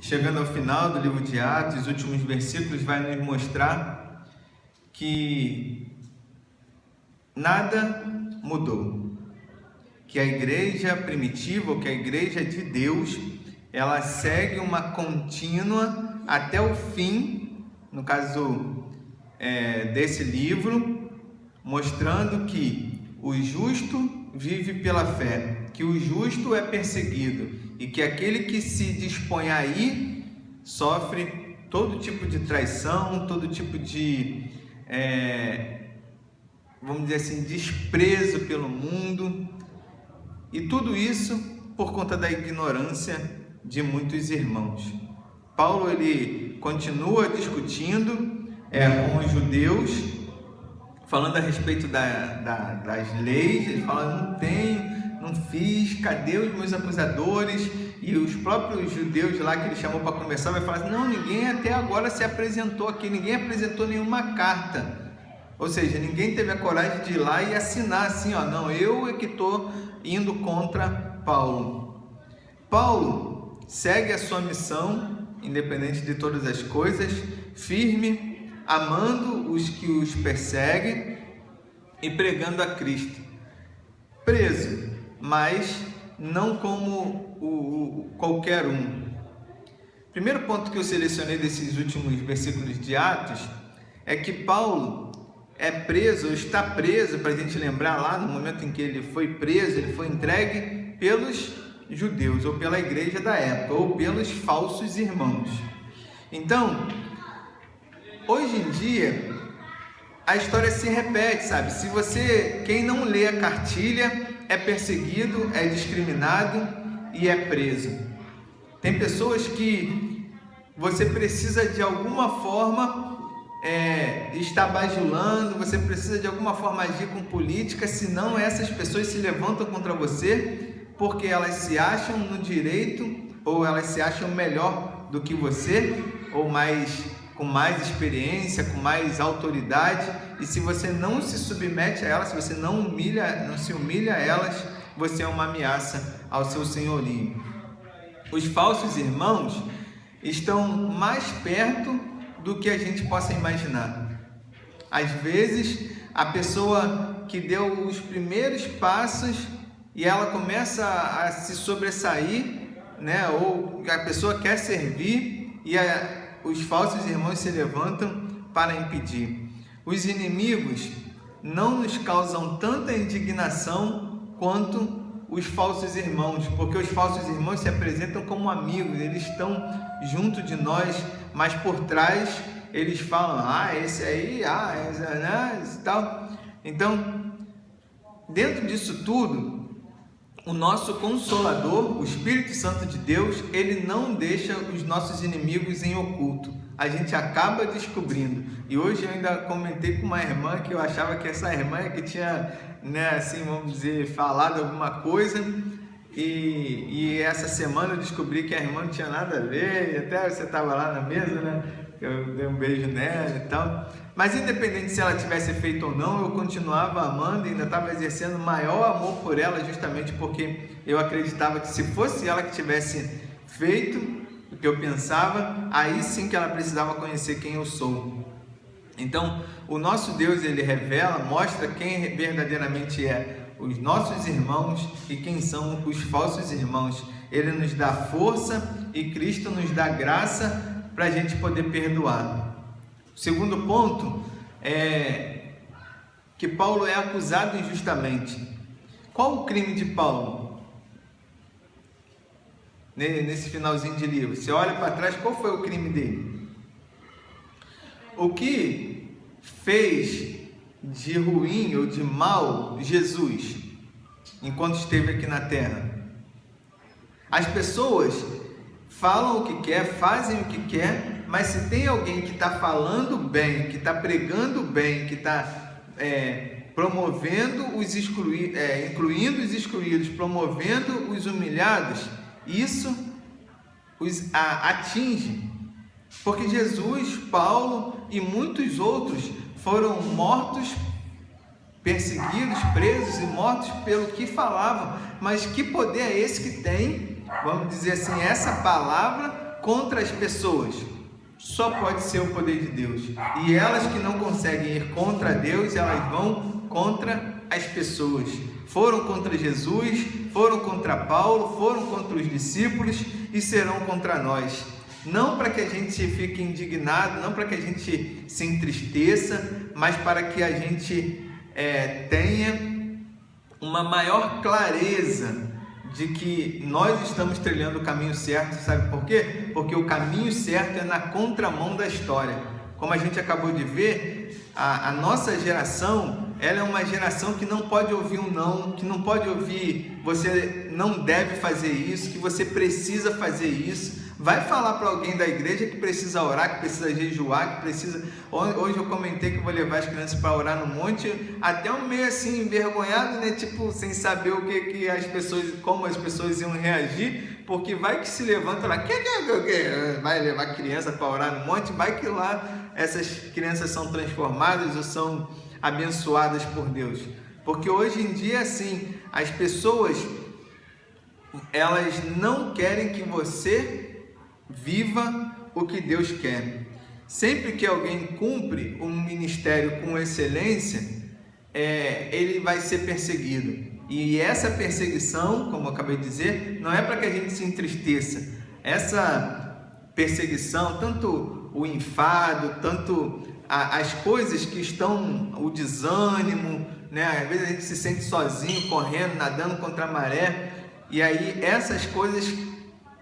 chegando ao final do livro de Atos, os últimos versículos vai nos mostrar que nada mudou, que a igreja primitiva, ou que a igreja de Deus, ela segue uma contínua até o fim, no caso desse livro, mostrando que o justo vive pela fé, que o justo é perseguido e que aquele que se dispõe a ir sofre todo tipo de traição, todo tipo de, vamos dizer assim, desprezo pelo mundo, e tudo isso por conta da ignorância de muitos irmãos. Paulo ele continua discutindo com os judeus, falando a respeito das leis. Ele fala: não fiz, cadê os meus acusadores? E os próprios judeus lá que ele chamou para conversar vai falar: não, ninguém até agora se apresentou aqui, ninguém apresentou nenhuma carta. Ou seja, ninguém teve a coragem de ir lá e assinar assim, não, eu é que estou indo contra Paulo. Paulo segue a sua missão, independente de todas as coisas, firme, amando os que os perseguem e pregando a Cristo. Preso, mas não como qualquer um. Primeiro ponto que eu selecionei desses últimos versículos de Atos é que Paulo é preso, ou está preso, para a gente lembrar lá no momento em que ele foi preso, ele foi entregue pelos judeus, ou pela igreja da época, ou pelos falsos irmãos. Então, hoje em dia, a história se repete, sabe? Quem não lê a cartilha é perseguido, é discriminado e é preso. Tem pessoas que você precisa de alguma forma estar bajulando, você precisa de alguma forma agir com política, senão essas pessoas se levantam contra você, porque elas se acham no direito, ou elas se acham melhor do que você, ou com mais experiência, com mais autoridade, e se você não se submete a elas, se você não se humilha a elas, você é uma ameaça ao seu senhorio. Os falsos irmãos estão mais perto do que a gente possa imaginar. Às vezes, a pessoa que deu os primeiros passos e ela começa a se sobressair, ou a pessoa quer servir e os falsos irmãos se levantam para impedir. Os inimigos não nos causam tanta indignação quanto os falsos irmãos, porque os falsos irmãos se apresentam como amigos, eles estão junto de nós, mas por trás eles falam: esse aí, esse tal. Então, dentro disso tudo, o nosso Consolador, o Espírito Santo de Deus, ele não deixa os nossos inimigos em oculto. A gente acaba descobrindo. E hoje eu ainda comentei com uma irmã que eu achava que essa irmã é que tinha, assim, vamos dizer, falado alguma coisa. E essa semana eu descobri que a irmã não tinha nada a ver. E até você estava lá na mesa, eu dei um beijo nela e tal. Mas independente se ela tivesse feito ou não, eu continuava amando e ainda estava exercendo maior amor por ela, justamente porque eu acreditava que se fosse ela que tivesse feito o que eu pensava, aí sim que ela precisava conhecer quem eu sou. Então, o nosso Deus, ele revela, mostra quem verdadeiramente é os nossos irmãos e quem são os falsos irmãos. Ele nos dá força e Cristo nos dá graça para a gente poder perdoar. O segundo ponto é que Paulo é acusado injustamente. Qual o crime de Paulo? Nesse finalzinho de livro, você olha para trás, qual foi o crime dele? O que fez de ruim ou de mal Jesus enquanto esteve aqui na terra? As pessoas falam o que quer, fazem o que quer, mas se tem alguém que está falando bem, que está pregando bem, que está promovendo os excluídos, incluindo os excluídos, promovendo os humilhados, isso os atinge, porque Jesus, Paulo e muitos outros foram mortos, perseguidos, presos e mortos pelo que falavam. Mas que poder é esse que tem, vamos dizer assim, essa palavra contra as pessoas, só pode ser o poder de Deus. E elas que não conseguem ir contra Deus, elas vão contra as pessoas. Foram contra Jesus, foram contra Paulo, foram contra os discípulos e serão contra nós. Não para que a gente fique indignado, não para que a gente se entristeça, mas para que a gente tenha uma maior clareza de que nós estamos trilhando o caminho certo. Sabe por quê? Porque o caminho certo é na contramão da história. Como a gente acabou de ver, a nossa geração, ela é uma geração que não pode ouvir um não, que não pode ouvir você não deve fazer isso, que você precisa fazer isso. Vai falar para alguém da igreja que precisa orar, que precisa jejuar, que precisa... Hoje eu comentei que vou levar as crianças para orar no monte, até um meio assim envergonhado, né? Tipo, sem saber o que as pessoas, como as pessoas iam reagir, porque vai que se levanta lá, vai levar criança para orar no monte, vai que lá essas crianças são transformadas ou são abençoadas por Deus. Porque hoje em dia, assim, as pessoas, elas não querem que você viva o que Deus quer. Sempre que alguém cumpre um ministério com excelência, ele vai ser perseguido. E essa perseguição, como eu acabei de dizer, não é para que a gente se entristeça. Essa perseguição, tanto o enfado, tanto as coisas que estão, o desânimo, né? Às vezes a gente se sente sozinho, correndo, nadando contra a maré, e aí essas coisas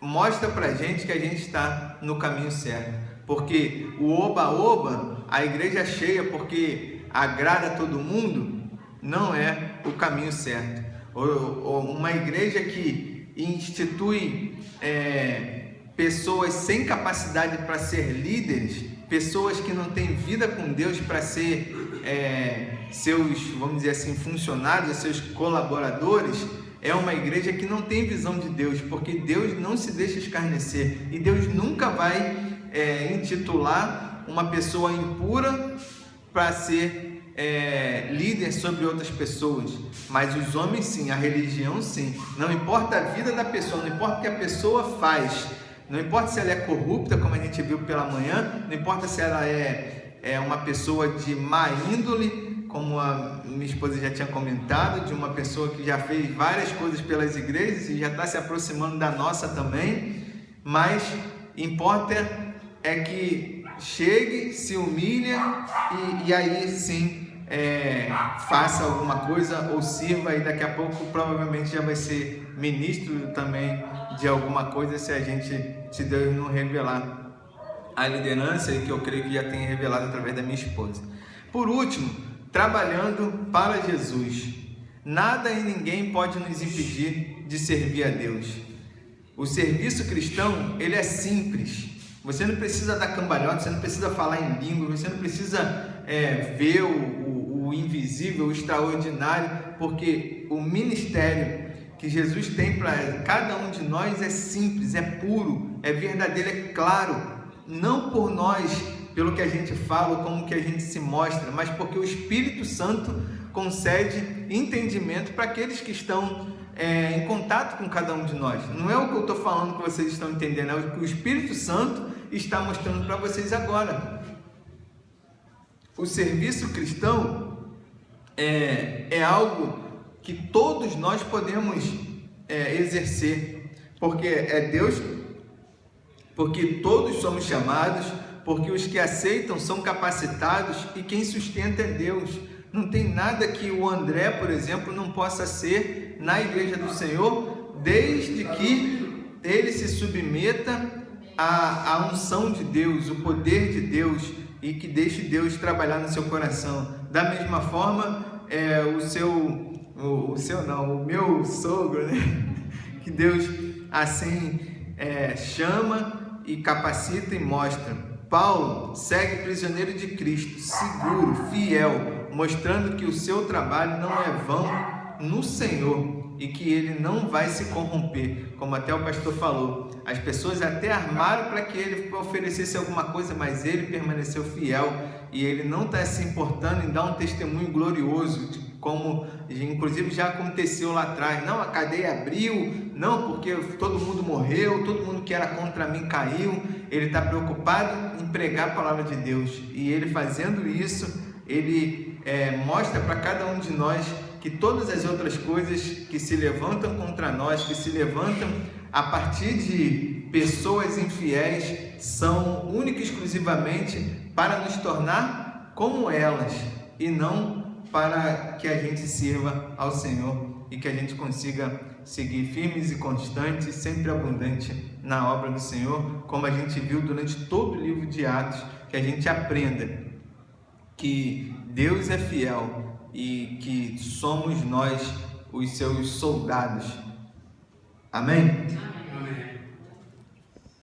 mostra pra gente que a gente está no caminho certo, porque o oba-oba, a igreja cheia porque agrada a todo mundo, não é o caminho certo. Ou uma igreja que institui pessoas sem capacidade para ser líderes, pessoas que não têm vida com Deus para ser seus, vamos dizer assim, funcionários, seus colaboradores, é uma igreja que não tem visão de Deus, porque Deus não se deixa escarnecer e Deus nunca vai intitular uma pessoa impura para ser líder sobre outras pessoas, mas os homens sim, a religião sim. Não importa a vida da pessoa, não importa o que a pessoa faz, não importa se ela é corrupta, como a gente viu pela manhã, não importa se ela é uma pessoa de má índole, como a minha esposa já tinha comentado, de uma pessoa que já fez várias coisas pelas igrejas e já está se aproximando da nossa também, mas importa é que chegue, se humilha e aí sim faça alguma coisa ou sirva, e daqui a pouco provavelmente já vai ser ministro também de alguma coisa, se Deus não revelar a liderança, e que eu creio que já tem revelado através da minha esposa. Por último, trabalhando para Jesus. Nada e ninguém pode nos impedir de servir a Deus. O serviço cristão, ele é simples. Você não precisa dar cambalhota, você não precisa falar em língua, você não precisa ver o invisível, o extraordinário, porque o ministério que Jesus tem para cada um de nós é simples, é puro, é verdadeiro, é claro. Não por nós, pelo que a gente fala, como que a gente se mostra, mas porque o Espírito Santo concede entendimento para aqueles que estão em contato com cada um de nós. Não é o que eu estou falando que vocês estão entendendo, é o que o Espírito Santo está mostrando para vocês agora. O serviço cristão é algo que todos nós podemos exercer, porque é Deus, porque todos somos chamados, porque os que aceitam são capacitados e quem sustenta é Deus. Não tem nada que o André, por exemplo, não possa ser na igreja do Senhor, desde que ele se submeta à unção de Deus, o poder de Deus, e que deixe Deus trabalhar no seu coração. Da mesma forma, o meu sogro, né? Que Deus assim chama e capacita e mostra. Paulo segue prisioneiro de Cristo, seguro, fiel, mostrando que o seu trabalho não é vão no Senhor e que ele não vai se corromper, como até o pastor falou. As pessoas até armaram para que ele oferecesse alguma coisa, mas ele permaneceu fiel e ele não está se importando em dar um testemunho glorioso, como inclusive já aconteceu lá atrás. Não, a cadeia abriu, não, porque todo mundo morreu, todo mundo que era contra mim caiu. Ele está preocupado em pregar a palavra de Deus, e ele fazendo isso, ele mostra para cada um de nós que todas as outras coisas que se levantam contra nós, que se levantam a partir de pessoas infiéis, são única e exclusivamente para nos tornar como elas, e não para que a gente sirva ao Senhor e que a gente consiga seguir firmes e constantes, sempre abundante na obra do Senhor, como a gente viu durante todo o livro de Atos, que a gente aprenda que Deus é fiel e que somos nós os seus soldados. Amém?